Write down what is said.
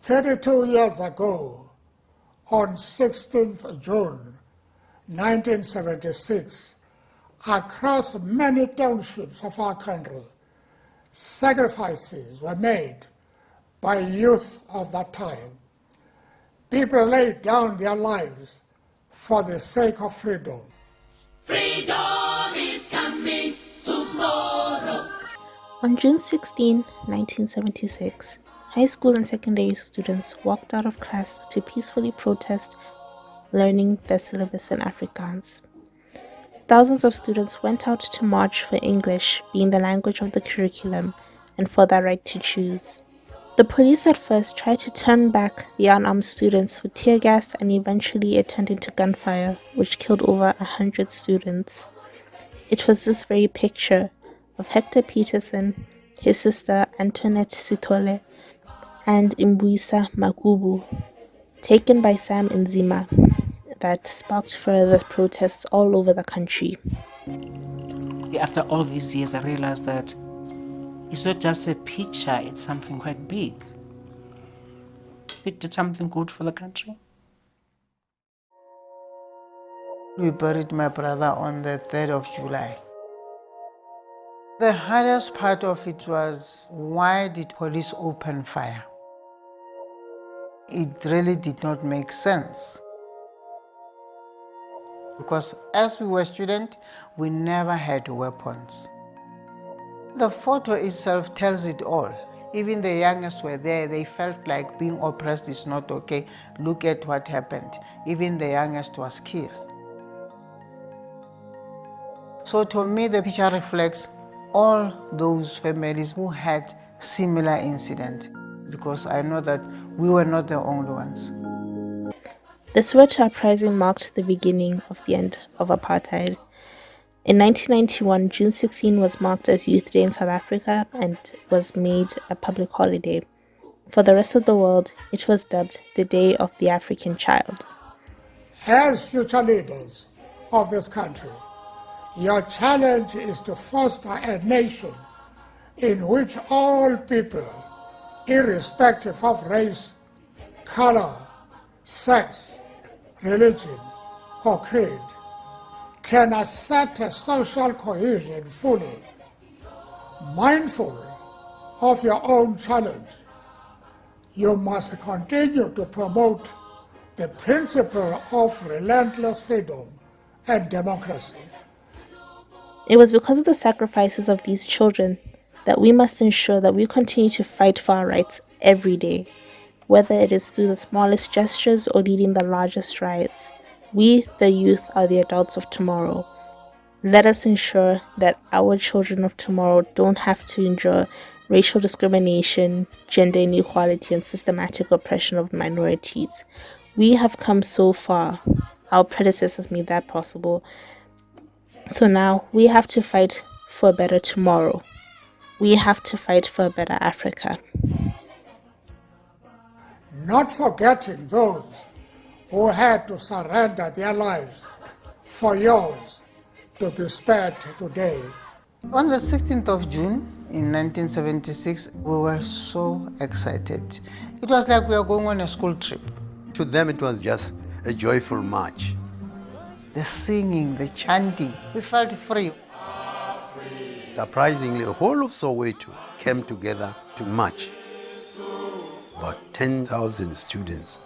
32 years ago, on 16th June 1976, across many townships of our country, sacrifices were made by youth of that time. People laid down their lives for the sake of freedom. Freedom is coming tomorrow. On June 16, 1976, high school and secondary students walked out of class to peacefully protest learning their syllabus in Afrikaans. Thousands of students went out to march for English being the language of the curriculum and for their right to choose. The police at first tried to turn back the unarmed students with tear gas, and eventually it turned into gunfire, which killed over 100 students. It was this very picture of Hector Peterson, his sister Antoinette Sithole, and Imbuisa Magubu, taken by Sam Nzima, that sparked further protests all over the country. After all these years, I realized that it's not just a picture, it's something quite big. It did something good for the country. We buried my brother on the 3rd of July. The hardest part of it was, why did police open fire? It really did not make sense. Because as we were students, we never had weapons. The photo itself tells it all. Even the youngest were there, they felt like being oppressed is not okay. Look at what happened. Even the youngest was killed. So to me, the picture reflects all those families who had similar incidents, because I know that we were not the only ones. The Soweto Uprising marked the beginning of the end of apartheid. In 1991, June 16 was marked as Youth Day in South Africa and was made a public holiday. For the rest of the world, it was dubbed the Day of the African Child. As future leaders of this country, your challenge is to foster a nation in which all people, irrespective of race, color, sex, religion, or creed, can assert a social cohesion fully. Mindful of your own challenge, you must continue to promote the principle of relentless freedom and democracy. It was because of the sacrifices of these children that we must ensure that we continue to fight for our rights every day, whether it is through the smallest gestures or leading the largest riots. We, the youth, are the adults of tomorrow. Let us ensure that our children of tomorrow don't have to endure racial discrimination, gender inequality, and systematic oppression of minorities. We have come so far. Our predecessors made that possible. So now we have to fight for a better tomorrow. We have to fight for a better Africa. Not forgetting those who had to surrender their lives for yours to be spared today. On the 16th of June in 1976, we were so excited. It was like we were going on a school trip. To them, it was just a joyful march. The singing, the chanting, we felt free. Surprisingly, the whole of Soweto came together to march. About 10,000 students